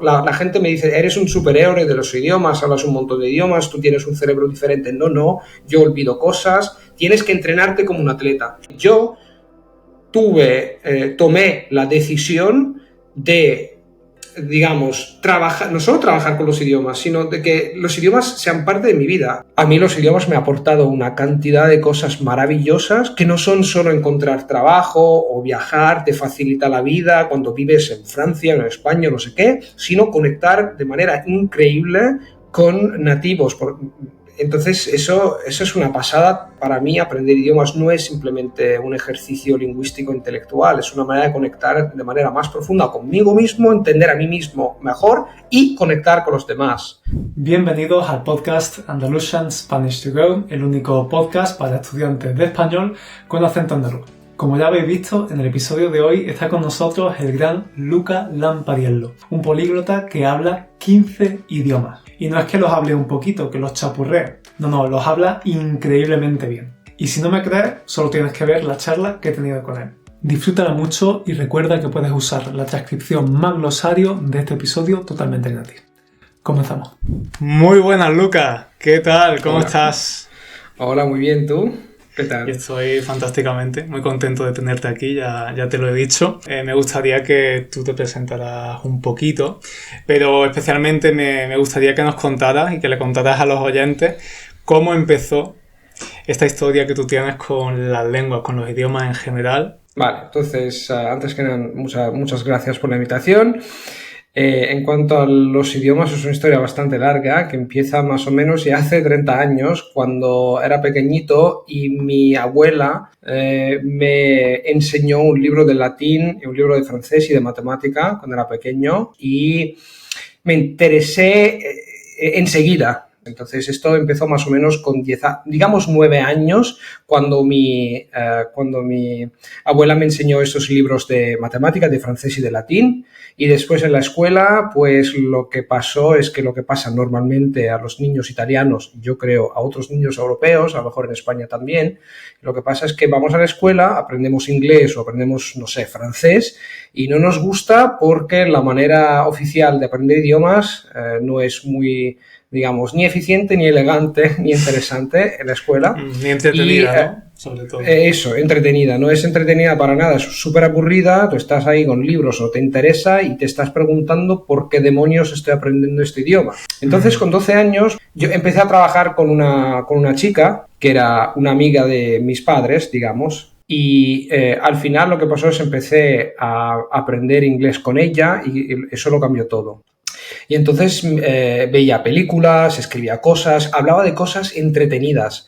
La gente me dice, eres un superhéroe de los idiomas, hablas un montón de idiomas, tú tienes un cerebro diferente. No, yo olvido cosas, tienes que entrenarte como un atleta. Yo tomé la decisión de, digamos, no solo trabajar con los idiomas, sino de que los idiomas sean parte de mi vida. A mí los idiomas me han aportado una cantidad de cosas maravillosas que no son solo encontrar trabajo o viajar, te facilita la vida cuando vives en Francia, en España, no sé qué, sino conectar de manera increíble con nativos. Entonces, eso es una pasada. Para mí, aprender idiomas no es simplemente un ejercicio lingüístico intelectual, es una manera de conectar de manera más profunda conmigo mismo, entender a mí mismo mejor y conectar con los demás. Bienvenidos al podcast Andalusian Spanish to Go, el único podcast para estudiantes de español con acento andaluz. Como ya habéis visto, en el episodio de hoy está con nosotros el gran Luca Lampariello, un políglota que habla 15 idiomas. Y no es que los hable un poquito, que los chapurree. No, los habla increíblemente bien. Y si no me crees, solo tienes que ver la charla que he tenido con él. Disfrútala mucho y recuerda que puedes usar la transcripción más glosario de este episodio totalmente gratis. Comenzamos. Muy buenas, Luca. ¿Qué tal? ¿Cómo estás? Hola, muy bien. ¿Tú? ¿Qué tal? Yo estoy fantásticamente, muy contento de tenerte aquí, ya te lo he dicho. Me gustaría que tú te presentaras un poquito, pero especialmente me gustaría que nos contaras y que le contaras a los oyentes cómo empezó esta historia que tú tienes con las lenguas, con los idiomas en general. Vale, entonces, antes que nada, muchas gracias por la invitación. En cuanto a los idiomas, es una historia bastante larga que empieza más o menos ya hace 30 años, cuando era pequeñito y mi abuela me enseñó un libro de latín y un libro de francés y de matemática cuando era pequeño y me interesé enseguida. Entonces esto empezó más o menos con 9 años, cuando mi abuela me enseñó estos libros de matemáticas, de francés y de latín. Y después en la escuela, pues lo que pasó es que lo que pasa normalmente a los niños italianos, yo creo a otros niños europeos, a lo mejor en España también, lo que pasa es que vamos a la escuela, aprendemos inglés o aprendemos, no sé, francés, y no nos gusta porque la manera oficial de aprender idiomas no es muy, digamos, ni eficiente, ni elegante, ni interesante en la escuela. Ni entretenida, ¿no? Sobre todo. Eso, entretenida. No es entretenida para nada, es súper aburrida. Tú estás ahí con libros, no te interesa y te estás preguntando por qué demonios estoy aprendiendo este idioma. Entonces, con 12 años, yo empecé a trabajar con una chica que era una amiga de mis padres, digamos. Y al final lo que pasó es que empecé a aprender inglés con ella y eso lo cambió todo. Y entonces veía películas, escribía cosas, hablaba de cosas entretenidas.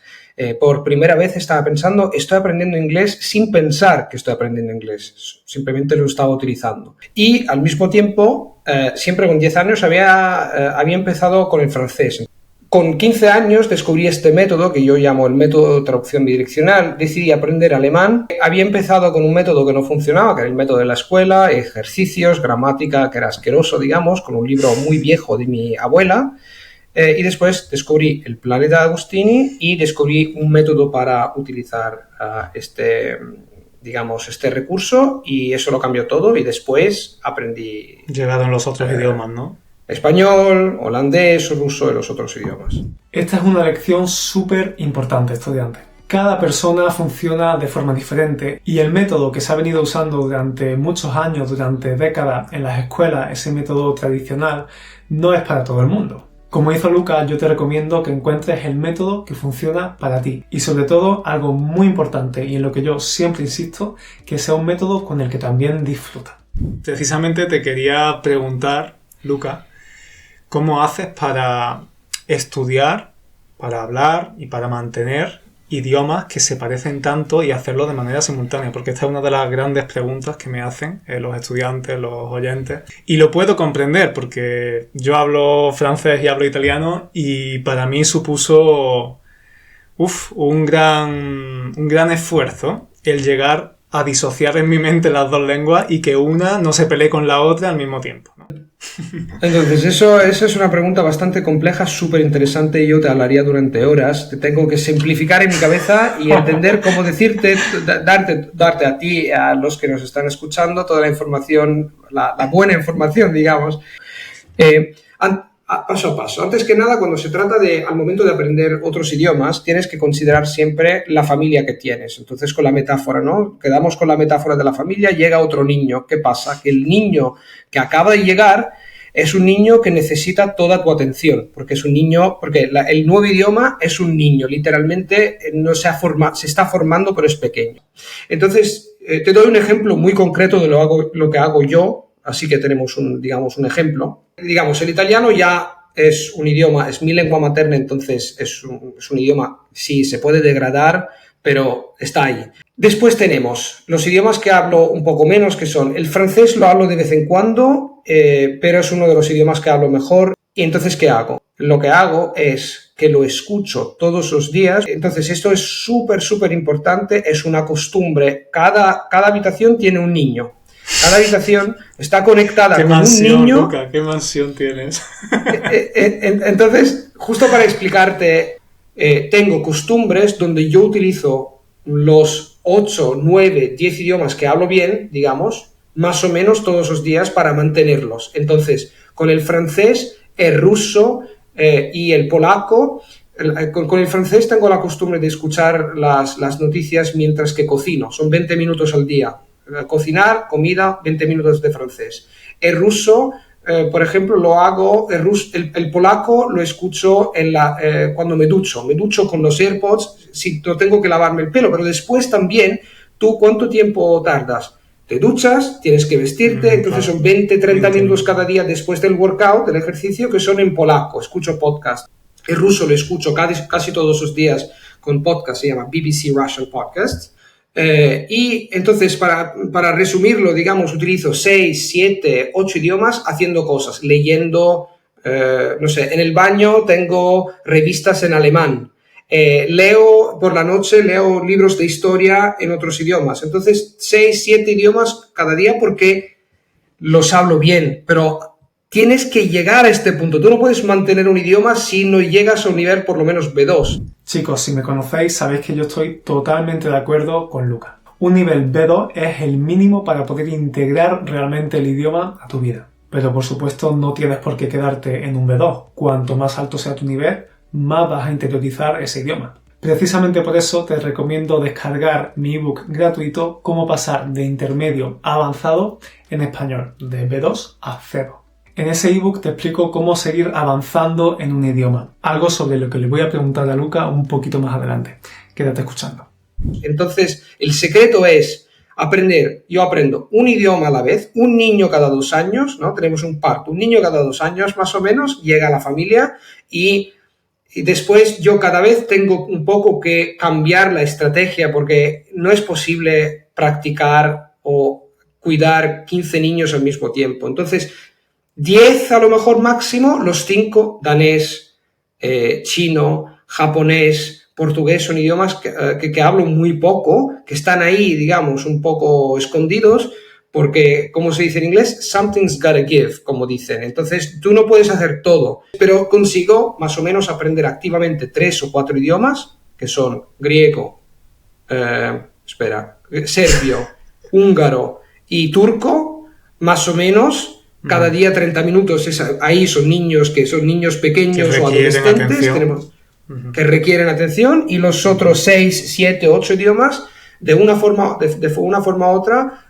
Por primera vez estaba pensando, estoy aprendiendo inglés sin pensar que estoy aprendiendo inglés. Simplemente lo estaba utilizando. Y al mismo tiempo, siempre con 10 años, había empezado con el francés. Con 15 años descubrí este método que yo llamo el método de traducción bidireccional. Decidí aprender alemán. Había empezado con un método que no funcionaba, que era el método de la escuela, ejercicios, gramática, que era asqueroso, digamos, con un libro muy viejo de mi abuela. Y después descubrí el Planeta de Agostini y descubrí un método para utilizar este recurso, y eso lo cambió todo. Y después aprendí... Llegado en los otros idiomas, ¿no? Español, holandés, ruso y los otros idiomas. Esta es una lección súper importante, estudiante. Cada persona funciona de forma diferente y el método que se ha venido usando durante muchos años, durante décadas en las escuelas, ese método tradicional, no es para todo el mundo. Como hizo Luca, yo te recomiendo que encuentres el método que funciona para ti. Y sobre todo, algo muy importante y en lo que yo siempre insisto, que sea un método con el que también disfrutas. Precisamente te quería preguntar, Luca, ¿cómo haces para estudiar, para hablar y para mantener idiomas que se parecen tanto y hacerlo de manera simultánea? Porque esta es una de las grandes preguntas que me hacen los estudiantes, los oyentes. Y lo puedo comprender porque yo hablo francés y hablo italiano y para mí supuso un gran esfuerzo el llegar a disociar en mi mente las dos lenguas y que una no se pelee con la otra al mismo tiempo, ¿no? Entonces, esa es una pregunta bastante compleja, súper interesante, y yo te hablaría durante horas. Te tengo que simplificar en mi cabeza y entender cómo decirte, darte a ti, a los que nos están escuchando, toda la información, la buena información, digamos. Paso a paso. Antes que nada, cuando se trata al momento de aprender otros idiomas, tienes que considerar siempre la familia que tienes. Entonces, con la metáfora, ¿no? Quedamos con la metáfora de la familia, llega otro niño. ¿Qué pasa? Que el niño que acaba de llegar es un niño que necesita toda tu atención, porque es un niño, porque el nuevo idioma es un niño, literalmente no se está formando, pero es pequeño. Entonces, te doy un ejemplo muy concreto de lo que hago yo. Así que tenemos un ejemplo. Digamos, el italiano ya es un idioma, es mi lengua materna, entonces es un idioma, sí, se puede degradar, pero está ahí. Después tenemos los idiomas que hablo un poco menos, que son el francés, lo hablo de vez en cuando, pero es uno de los idiomas que hablo mejor. Y entonces, ¿qué hago? Lo que hago es que lo escucho todos los días. Entonces, esto es súper, súper importante, es una costumbre. Cada habitación tiene un niño. Cada habitación está conectada con un niño. Luca, ¿qué mansión tienes? Entonces, justo para explicarte, tengo costumbres donde yo utilizo los 8, 9, 10 idiomas que hablo bien, digamos, más o menos todos los días para mantenerlos. Entonces, con el francés, el ruso y el polaco, con el francés tengo la costumbre de escuchar las noticias mientras que cocino. Son 20 minutos al día. Cocinar, comida, 20 minutos de francés. El ruso, por ejemplo, lo hago, el polaco lo escucho cuando me ducho con los AirPods, si no tengo que lavarme el pelo, pero después también, ¿tú cuánto tiempo tardas? Te duchas, tienes que vestirte, entonces son 20, 30 minutos cada día después del workout, del ejercicio, que son en polaco, escucho podcast. El ruso lo escucho casi todos los días con podcast, se llama BBC Russian Podcasts. Y entonces, para resumirlo, digamos, utilizo 6, 7, 8 idiomas haciendo cosas, leyendo, no sé, en el baño tengo revistas en alemán, por la noche leo libros de historia en otros idiomas. Entonces, 6, 7 idiomas cada día porque los hablo bien, pero tienes que llegar a este punto. Tú no puedes mantener un idioma si no llegas a un nivel por lo menos B2. Chicos, si me conocéis, sabéis que yo estoy totalmente de acuerdo con Luca. Un nivel B2 es el mínimo para poder integrar realmente el idioma a tu vida. Pero por supuesto no tienes por qué quedarte en un B2. Cuanto más alto sea tu nivel, más vas a interiorizar ese idioma. Precisamente por eso te recomiendo descargar mi ebook gratuito Cómo pasar de intermedio a avanzado en español, de B2 a C2. En ese ebook te explico cómo seguir avanzando en un idioma, algo sobre lo que le voy a preguntar a Luca un poquito más adelante. Quédate escuchando. Entonces, el secreto es aprender. Yo aprendo un idioma a la vez, un niño cada 2 años, ¿no? Tenemos un parto, un niño cada 2 años más o menos, llega a la familia y después yo cada vez tengo un poco que cambiar la estrategia porque no es posible practicar o cuidar 15 niños al mismo tiempo. Entonces, 10 a lo mejor máximo, los 5, danés, chino, japonés, portugués, son idiomas que hablo muy poco, que están ahí, digamos, un poco escondidos, porque, como se dice en inglés, something's gotta give, como dicen. Entonces, tú no puedes hacer todo, pero consigo más o menos aprender activamente 3 o 4 idiomas, que son griego, serbio, húngaro y turco, más o menos. Cada día 30 minutos, ahí son niños pequeños o adolescentes que requieren atención, y los otros 6, 7, 8 idiomas, de una forma u otra,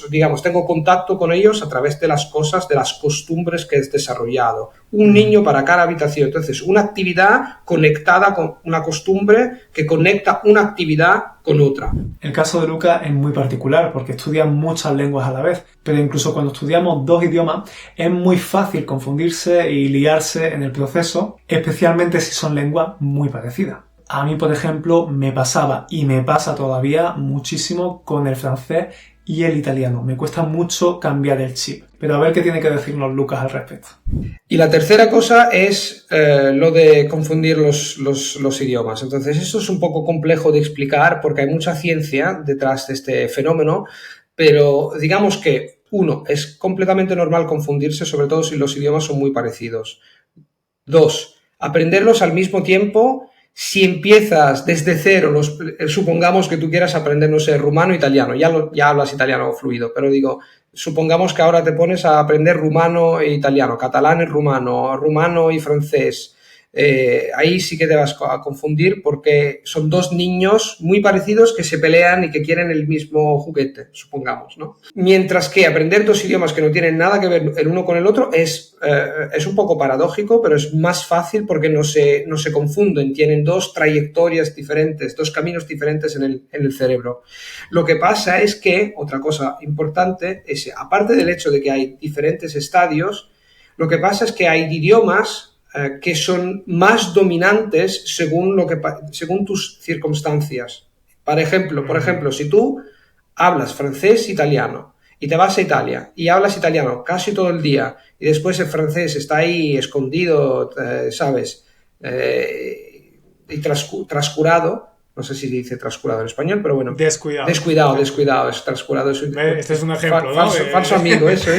digamos, tengo contacto con ellos a través de las cosas, de las costumbres que he desarrollado. Un niño para cada habitación. Entonces, una actividad conectada con una costumbre que conecta una actividad con otra. El caso de Luca es muy particular porque estudia muchas lenguas a la vez, pero incluso cuando estudiamos 2 idiomas es muy fácil confundirse y liarse en el proceso, especialmente si son lenguas muy parecidas. A mí, por ejemplo, me pasaba y me pasa todavía muchísimo con el francés y el italiano. Me cuesta mucho cambiar el chip. Pero a ver qué tiene que decirnos Lucas al respecto. Y la tercera cosa es lo de confundir los idiomas. Entonces, esto es un poco complejo de explicar porque hay mucha ciencia detrás de este fenómeno, pero digamos que, uno, es completamente normal confundirse, sobre todo si los idiomas son muy parecidos. 2, aprenderlos al mismo tiempo Si empiezas desde cero, supongamos que tú quieras aprender, no sé, rumano, italiano, ya hablas italiano fluido, pero digo, supongamos que ahora te pones a aprender rumano e italiano, catalán y rumano y francés. Ahí sí que te vas a confundir porque son dos niños muy parecidos que se pelean y que quieren el mismo juguete, supongamos, ¿no? Mientras que aprender dos idiomas que no tienen nada que ver el uno con el otro es un poco paradójico, pero es más fácil porque no se confunden, tienen dos trayectorias diferentes, dos caminos diferentes en el cerebro. Lo que pasa es que, otra cosa importante, es aparte del hecho de que hay diferentes estadios, lo que pasa es que hay idiomas que son más dominantes según tus circunstancias. Por ejemplo, si tú hablas francés, italiano, y te vas a Italia y hablas italiano casi todo el día, y después el francés está ahí escondido, ¿sabes? Y trascurado. No sé si dice trascurado en español, pero bueno. Descuidado. Es trascurado. Este es un ejemplo, ¿no? Falso amigo, eso.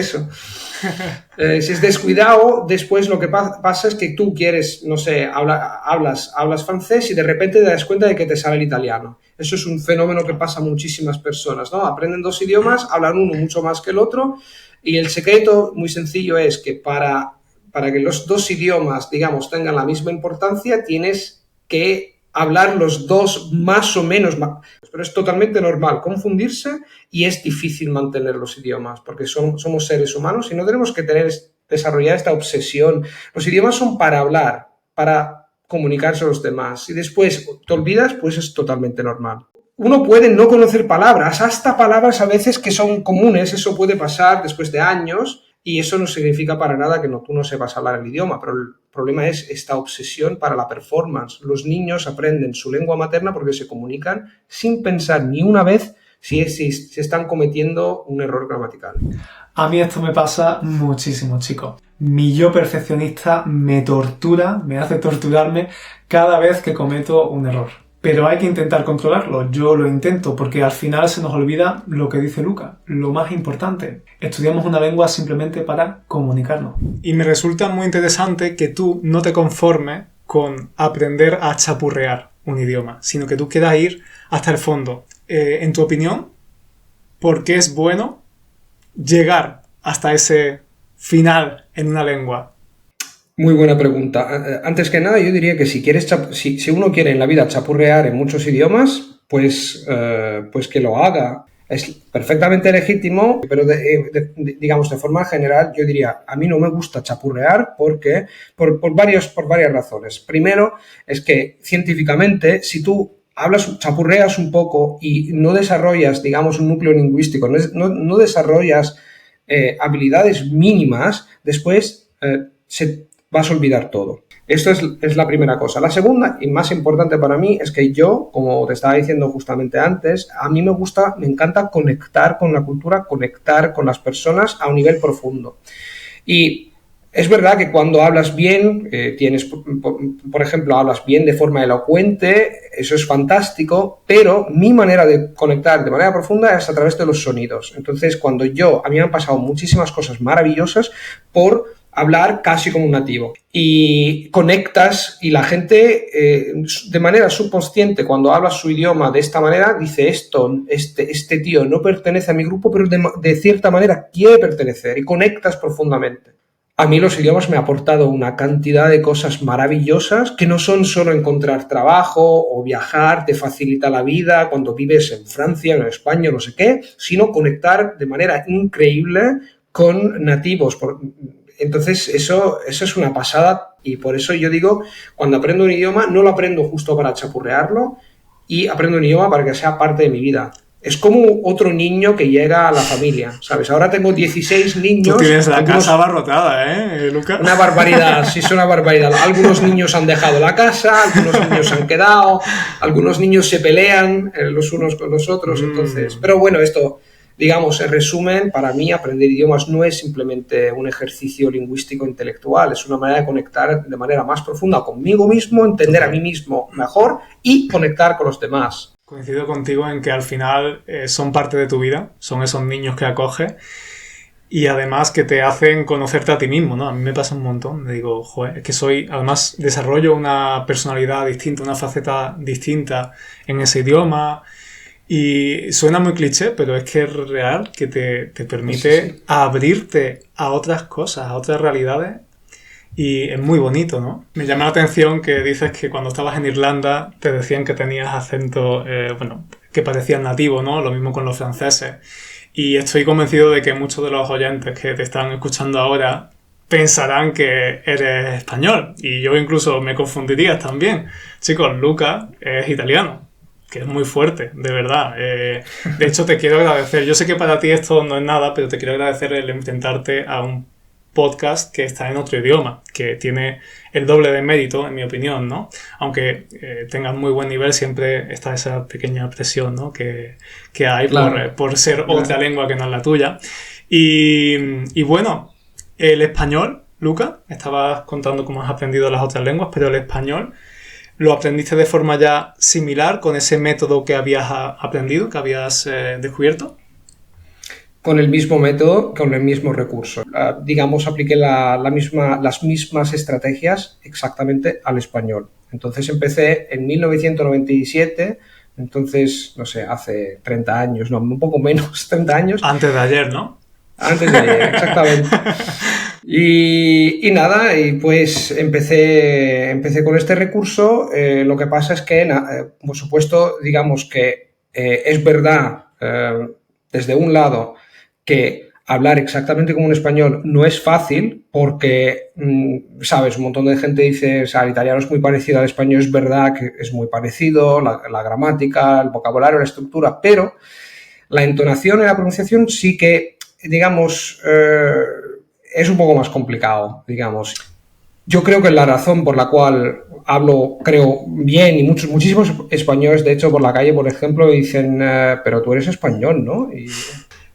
Si es descuidado, después lo que pasa es que tú quieres, no sé, hablas francés y de repente te das cuenta de que te sale el italiano. Eso es un fenómeno que pasa a muchísimas personas, ¿no? Aprenden dos idiomas, hablan uno mucho más que el otro, y el secreto muy sencillo es que para que los dos idiomas, digamos, tengan la misma importancia, tienes que hablar los dos más o menos, pero es totalmente normal confundirse y es difícil mantener los idiomas porque somos seres humanos y no tenemos que desarrollar esta obsesión. Los idiomas son para hablar, para comunicarse a los demás. Si después te olvidas, pues es totalmente normal. Uno puede no conocer palabras, hasta palabras a veces que son comunes, eso puede pasar después de años. Y eso no significa para nada que tú no sepas hablar el idioma, pero el problema es esta obsesión para la performance. Los niños aprenden su lengua materna porque se comunican sin pensar ni una vez si están cometiendo un error gramatical. A mí esto me pasa muchísimo, chicos. Mi yo perfeccionista me tortura, me hace torturarme cada vez que cometo un error. Pero hay que intentar controlarlo. Yo lo intento porque al final se nos olvida lo que dice Luca, lo más importante. Estudiamos una lengua simplemente para comunicarnos. Y me resulta muy interesante que tú no te conformes con aprender a chapurrear un idioma, sino que tú quieras ir hasta el fondo. En tu opinión, ¿por qué es bueno llegar hasta ese final en una lengua? Muy buena pregunta. Antes que nada, yo diría que si uno quiere en la vida chapurrear en muchos idiomas, pues que lo haga. Es perfectamente legítimo, pero digamos de forma general, yo diría, a mí no me gusta chapurrear porque por varias razones. Primero, es que científicamente, si tú chapurreas un poco y no desarrollas, digamos, un núcleo lingüístico, no desarrollas habilidades mínimas, después vas a olvidar todo. Esto es la primera cosa. La segunda, y más importante para mí, es que yo, como te estaba diciendo justamente antes, a mí me encanta conectar con la cultura, conectar con las personas a un nivel profundo. Y es verdad que cuando hablas bien, por ejemplo, hablas bien de forma elocuente, eso es fantástico, pero mi manera de conectar de manera profunda es a través de los sonidos. Entonces, a mí me han pasado muchísimas cosas maravillosas por hablar casi como un nativo y conectas y la gente de manera subconsciente cuando habla su idioma de esta manera dice este tío no pertenece a mi grupo pero de cierta manera quiere pertenecer y conectas profundamente. A mí los idiomas me han aportado una cantidad de cosas maravillosas que no son solo encontrar trabajo o viajar, te facilita la vida cuando vives en Francia, en España, no sé qué, sino conectar de manera increíble con nativos. Entonces eso es una pasada y por eso yo digo, cuando aprendo un idioma no lo aprendo justo para chapurrearlo y aprendo un idioma para que sea parte de mi vida. Es como otro niño que llega a la familia, ¿sabes? Ahora tengo 16 niños. Tú tienes la casa abarrotada, Luca? Una barbaridad, sí, es una barbaridad. Algunos niños han dejado la casa, algunos niños han quedado, algunos niños se pelean los unos con los otros, entonces... Pero bueno, esto... Digamos, en resumen, para mí aprender idiomas no es simplemente un ejercicio lingüístico intelectual, es una manera de conectar de manera más profunda conmigo mismo, entender a mí mismo mejor y conectar con los demás. Coincido contigo en que al final son parte de tu vida, son esos niños que acoges y además que te hacen conocerte a ti mismo, ¿no? A mí me pasa un montón. Me digo, joder, es que además desarrollo una personalidad distinta, una faceta distinta en ese idioma. Y suena muy cliché, pero es que es real, que te permite abrirte a otras cosas, a otras realidades. Y es muy bonito, ¿no? Me llama la atención que dices que cuando estabas en Irlanda te decían que tenías acento, que parecías nativo, ¿no? Lo mismo con los franceses. Y estoy convencido de que muchos de los oyentes que te están escuchando ahora pensarán que eres español. Y yo incluso me confundiría también. Chicos, Luca es italiano, que es muy fuerte, de verdad. De hecho, te quiero agradecer. Yo sé que para ti esto no es nada, pero te quiero agradecer el intentarte a un podcast que está en otro idioma, que tiene el doble de mérito, en mi opinión, ¿no? Aunque tengas muy buen nivel, siempre está esa pequeña presión, ¿no? que hay claro, por ser otra lengua que no es la tuya. Y bueno, el español, Luca, estabas contando cómo has aprendido las otras lenguas, pero el español, ¿lo aprendiste de forma ya similar con ese método que habías aprendido, que habías descubierto? Con el mismo método, con el mismo recurso. Digamos, apliqué las mismas estrategias exactamente al español. Entonces empecé en 1997, entonces, no sé, hace 30 años, no, un poco menos, 30 años. Antes de ayer, ¿no? Antes de ayer, exactamente. Y nada, y pues empecé con este recurso. Lo que pasa es que, por supuesto, digamos que es verdad, desde un lado, que hablar exactamente como un español no es fácil porque, sabes, un montón de gente dice, o sea, el italiano es muy parecido al español, es verdad que es muy parecido, la gramática, el vocabulario, la estructura, pero la entonación y la pronunciación sí que, digamos, es un poco más complicado, digamos. Yo creo que la razón por la cual hablo, creo, bien, y muchísimos españoles, de hecho, por la calle, por ejemplo, dicen, pero tú eres español, ¿no?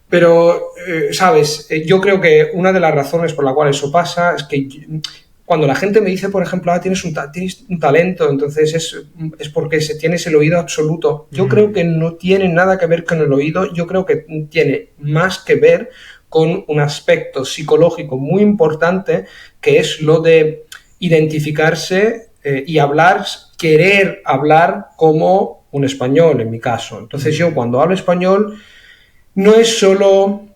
Pero, ¿sabes? Yo creo que una de las razones por la cual eso pasa es que cuando la gente me dice, por ejemplo, tienes un talento, entonces es porque tienes el oído absoluto. Yo creo que no tiene nada que ver con el oído, yo creo que tiene más que ver con un aspecto psicológico muy importante, que es lo de identificarse y querer hablar como un español, en mi caso. Entonces yo cuando hablo español no es solo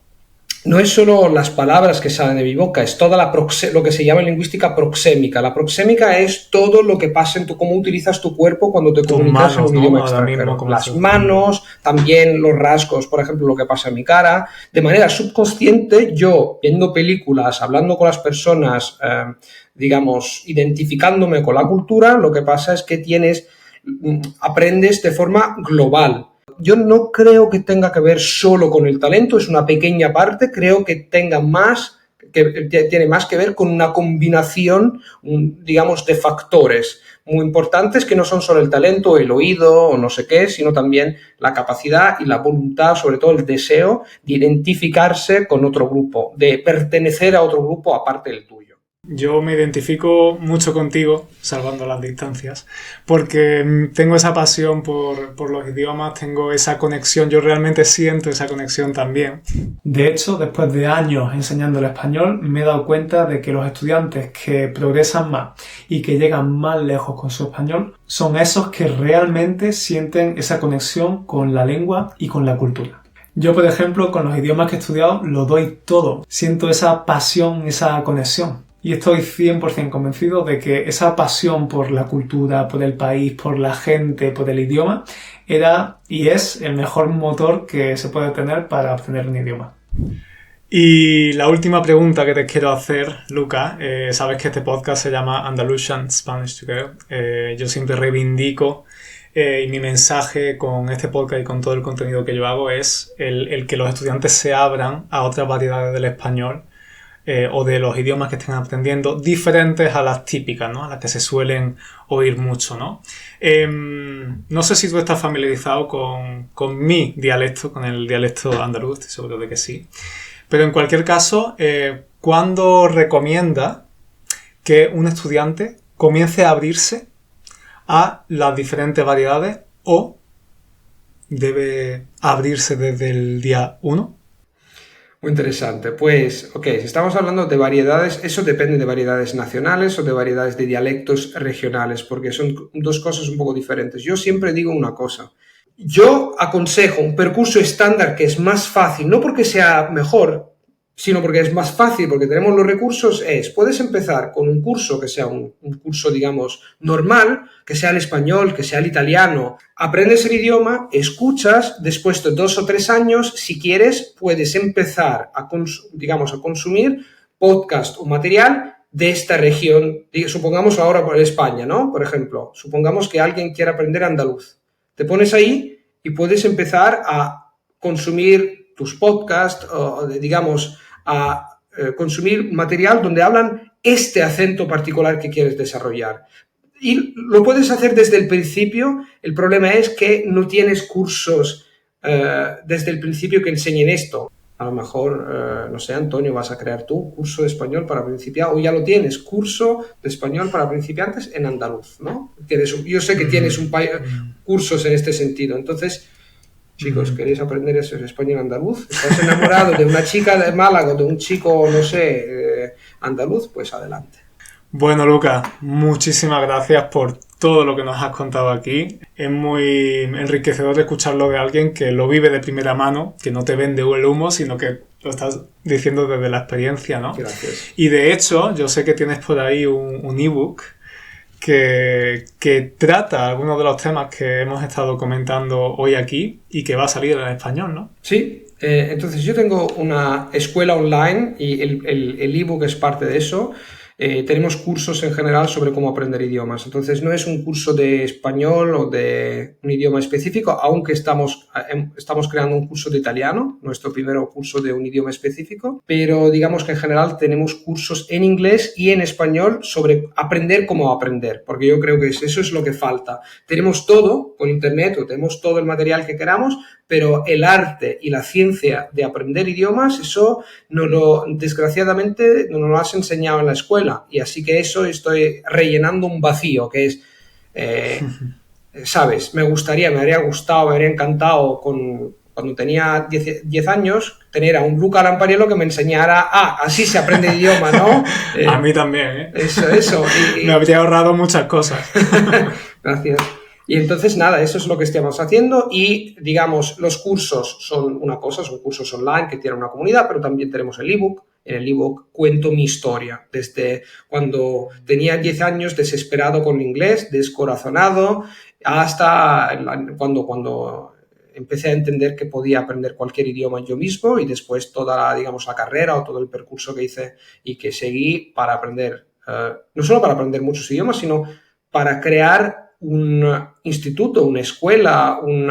las palabras que salen de mi boca, es toda lo que se llama en lingüística proxémica. La proxémica es todo lo que pasa en cómo utilizas tu cuerpo cuando te comunicas en un idioma extranjero. Las manos, también los rasgos, por ejemplo, lo que pasa en mi cara. De manera subconsciente, yo, viendo películas, hablando con las personas, digamos, identificándome con la cultura, lo que pasa es que aprendes de forma global. Yo no creo que tenga que ver solo con el talento, es una pequeña parte, creo que tiene más que ver con una combinación, digamos, de factores muy importantes que no son solo el talento, el oído o no sé qué, sino también la capacidad y la voluntad, sobre todo el deseo de identificarse con otro grupo, de pertenecer a otro grupo aparte del tuyo. Yo me identifico mucho contigo, salvando las distancias, porque tengo esa pasión por los idiomas, tengo esa conexión, yo realmente siento esa conexión también. De hecho, después de años enseñando el español, me he dado cuenta de que los estudiantes que progresan más y que llegan más lejos con su español son esos que realmente sienten esa conexión con la lengua y con la cultura. Yo, por ejemplo, con los idiomas que he estudiado, lo doy todo. Siento esa pasión, esa conexión. Y estoy 100% convencido de que esa pasión por la cultura, por el país, por la gente, por el idioma, era y es el mejor motor que se puede tener para aprender un idioma. Y la última pregunta que te quiero hacer, Luca, sabes que este podcast se llama Andalusian Spanish Together. Yo siempre reivindico y mi mensaje con este podcast y con todo el contenido que yo hago es el que los estudiantes se abran a otras variedades del español o de los idiomas que estén aprendiendo, diferentes a las típicas, ¿no? A las que se suelen oír mucho, ¿no? No sé si tú estás familiarizado con mi dialecto, con el dialecto andaluz, estoy seguro de que sí. Pero en cualquier caso, ¿cuándo recomienda que un estudiante comience a abrirse a las diferentes variedades o debe abrirse desde el día 1? Muy interesante. Pues, ok, si estamos hablando de variedades, eso depende de variedades nacionales o de variedades de dialectos regionales, porque son dos cosas un poco diferentes. Yo siempre digo una cosa. Yo aconsejo un percurso estándar que es más fácil, no porque sea mejor, sino porque es más fácil, porque tenemos los recursos, puedes empezar con un curso que sea un curso, digamos, normal, que sea el español, que sea el italiano, aprendes el idioma, escuchas, después de 2 o 3 años, si quieres, puedes empezar a consumir podcast o material de esta región, supongamos ahora por España, ¿no? Por ejemplo, supongamos que alguien quiere aprender andaluz. Te pones ahí y puedes empezar a consumir tus podcasts, o, digamos, a consumir material donde hablan este acento particular que quieres desarrollar. Y lo puedes hacer desde el principio. El problema es que no tienes cursos desde el principio que enseñen esto. A lo mejor, no sé, Antonio, vas a crear tú curso de español para principiantes, o ya lo tienes, curso de español para principiantes en andaluz, ¿no? Yo sé que tienes cursos en este sentido. Entonces, chicos, ¿queréis aprender eso en español andaluz? ¿Estás enamorado de una chica de Málaga o de un chico, no sé, andaluz? Pues adelante. Bueno, Lucas, muchísimas gracias por todo lo que nos has contado aquí. Es muy enriquecedor escucharlo de alguien que lo vive de primera mano, que no te vende el humo, sino que lo estás diciendo desde la experiencia, ¿no? Gracias. Y de hecho, yo sé que tienes por ahí un ebook que trata algunos de los temas que hemos estado comentando hoy aquí y que va a salir en español, ¿no? Sí, entonces yo tengo una escuela online y el ebook es parte de eso. Tenemos cursos en general sobre cómo aprender idiomas. Entonces no es un curso de español o de un idioma específico, aunque estamos creando un curso de italiano, nuestro primer curso de un idioma específico, pero digamos que en general tenemos cursos en inglés y en español sobre aprender cómo aprender, porque yo creo que eso es lo que falta. Tenemos todo con internet, o tenemos todo el material que queramos, pero el arte y la ciencia de aprender idiomas, eso desgraciadamente no nos lo has enseñado en la escuela, y así que eso estoy rellenando un vacío que es, ¿sabes? Me habría gustado, me habría encantado cuando tenía 10 años tener a un Luca Lampariello que me enseñara, así se aprende idioma, ¿no? A mí también, ¿eh? Eso. Me habría ahorrado muchas cosas. Gracias. Y entonces, nada, eso es lo que estamos haciendo y, digamos, los cursos son una cosa, son cursos online que tienen una comunidad, pero también tenemos el ebook. En el ebook cuento mi historia, desde cuando tenía 10 años desesperado con el inglés, descorazonado, hasta cuando empecé a entender que podía aprender cualquier idioma yo mismo, y después toda, digamos, la carrera o todo el percurso que hice y que seguí para aprender, no solo para aprender muchos idiomas, sino para crear un instituto, una escuela, un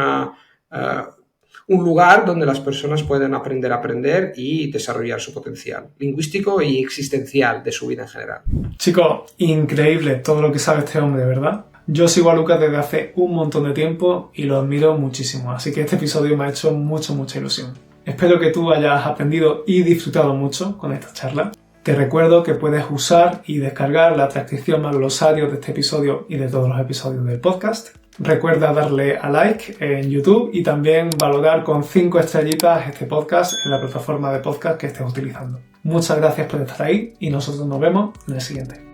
lugar donde las personas pueden aprender a aprender y desarrollar su potencial lingüístico y existencial de su vida en general. Chicos, increíble todo lo que sabe este hombre, ¿verdad? Yo sigo a Lucas desde hace un montón de tiempo y lo admiro muchísimo, así que este episodio me ha hecho mucha ilusión. Espero que tú hayas aprendido y disfrutado mucho con esta charla. Te recuerdo que puedes usar y descargar la transcripción más glosario de este episodio y de todos los episodios del podcast. Recuerda darle a like en YouTube y también valorar con 5 estrellitas este podcast en la plataforma de podcast que estés utilizando. Muchas gracias por estar ahí y nosotros nos vemos en el siguiente.